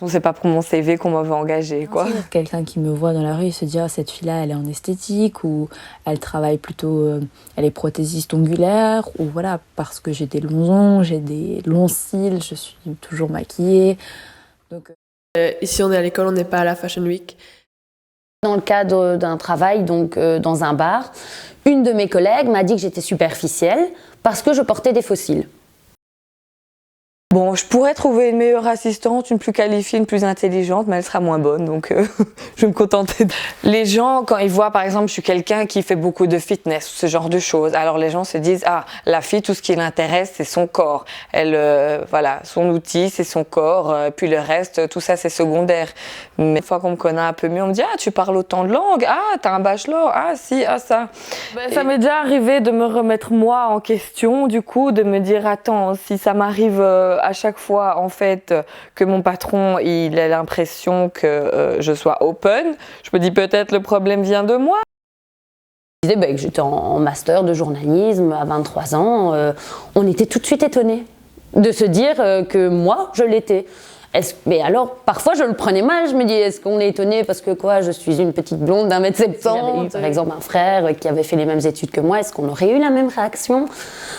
C'est pas pour mon CV qu'on m'avait engagée, quoi. Quelqu'un qui me voit dans la rue, il se dit « Ah, cette fille-là, elle est en esthétique » ou « Elle travaille plutôt, elle est prothésiste ongulaire » ou voilà, parce que j'ai des longs ongles, j'ai des longs cils, je suis toujours maquillée. Donc, ici, on est à l'école, on n'est pas à la Fashion Week. Dans le cadre d'un travail, donc dans un bar, une de mes collègues m'a dit que j'étais superficielle parce que je portais des faux cils. Bon, je pourrais trouver une meilleure assistante, une plus qualifiée, une plus intelligente, mais elle sera moins bonne, donc je vais me contenter. Les gens, quand ils voient, par exemple, je suis quelqu'un qui fait beaucoup de fitness, ce genre de choses, alors les gens se disent « Ah, la fille, tout ce qui l'intéresse, c'est son corps. Elle, voilà, son outil, c'est son corps, puis le reste, tout ça, c'est secondaire. » Mais une fois qu'on me connaît un peu mieux, on me dit « Ah, tu parles autant de langues? Ah, t'as un bachelor? Ah, si, ah, ça. » Ça m'est déjà arrivé de me remettre moi en question, du coup, de me dire « Attends, si ça m'arrive... à chaque fois, en fait, que mon patron, il a l'impression que je sois open, je me dis peut-être le problème vient de moi. » Je disais que j'étais en master de journalisme à 23 ans. On était tout de suite étonnés de se dire que moi, je l'étais. Mais alors, parfois, je le prenais mal. Je me dis, est-ce qu'on est étonné parce que quoi, je suis une petite blonde d'1m70. J'avais eu, par exemple, un frère qui avait fait les mêmes études que moi. Est-ce qu'on aurait eu la même réaction?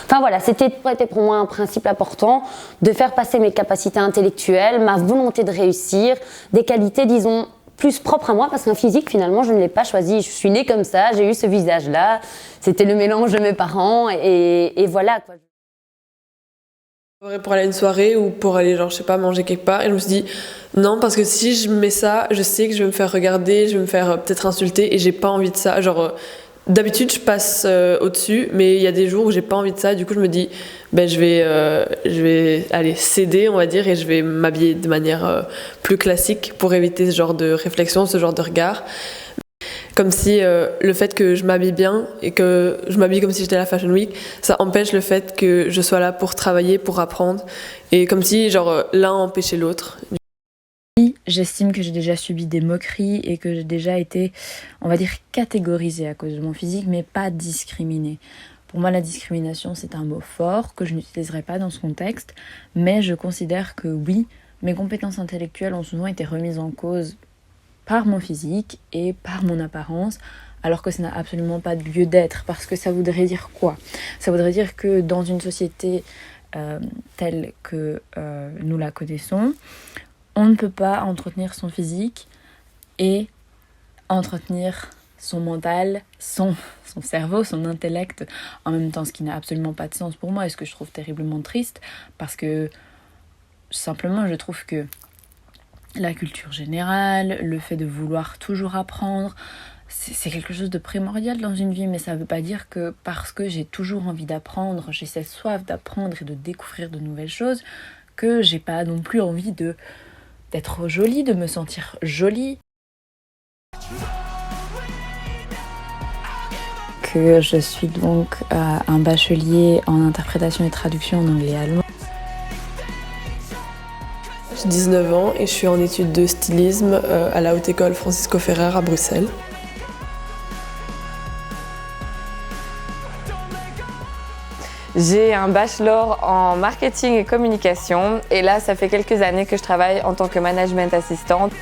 Enfin voilà, c'était pour moi un principe important de faire passer mes capacités intellectuelles, ma volonté de réussir, des qualités, disons, plus propres à moi, parce qu'un physique, finalement, je ne l'ai pas choisi. Je suis née comme ça, j'ai eu ce visage-là. C'était le mélange de mes parents et voilà, quoi. Pour aller à une soirée ou pour aller, genre, je sais pas, manger quelque part. Et je me suis dit, non, parce que si je mets ça, je sais que je vais me faire regarder, je vais me faire peut-être insulter et j'ai pas envie de ça. Genre, d'habitude, je passe au-dessus, mais il y a des jours où j'ai pas envie de ça. Du coup, je me dis, ben, je vais aller céder, on va dire, et je vais m'habiller de manière plus classique pour éviter ce genre de réflexion, ce genre de regard. Comme si le fait que je m'habille bien et que je m'habille comme si j'étais à la Fashion Week, ça empêche le fait que je sois là pour travailler, pour apprendre. Et comme si genre l'un empêchait l'autre. J'estime que j'ai déjà subi des moqueries et que j'ai déjà été, on va dire, catégorisée à cause de mon physique, mais pas discriminée. Pour moi, la discrimination, c'est un mot fort que je n'utiliserai pas dans ce contexte, mais je considère que oui, mes compétences intellectuelles ont souvent été remises en cause par mon physique et par mon apparence, alors que ça n'a absolument pas de lieu d'être, parce que ça voudrait dire quoi? Ça voudrait dire que dans une société telle que nous la connaissons, on ne peut pas entretenir son physique et entretenir son mental, son cerveau, son intellect en même temps, ce qui n'a absolument pas de sens pour moi et ce que je trouve terriblement triste, parce que simplement je trouve que la culture générale, le fait de vouloir toujours apprendre, c'est quelque chose de primordial dans une vie, mais ça ne veut pas dire que parce que j'ai toujours envie d'apprendre, j'ai cette soif d'apprendre et de découvrir de nouvelles choses, que j'ai pas non plus envie d'être jolie, de me sentir jolie. Que je suis donc un bachelier en interprétation et traduction en anglais et allemand. J'ai 19 ans et je suis en études de stylisme à la Haute École Francisco Ferrer à Bruxelles. J'ai un bachelor en marketing et communication et là, ça fait quelques années que je travaille en tant que management assistante.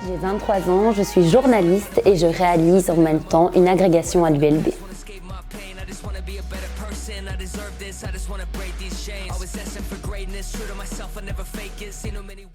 J'ai 23 ans, je suis journaliste et je réalise en même temps une agrégation à l'ULB. I deserve this, I just wanna break these chains. Always asking for greatness, true to myself, I never fake it. Seen no many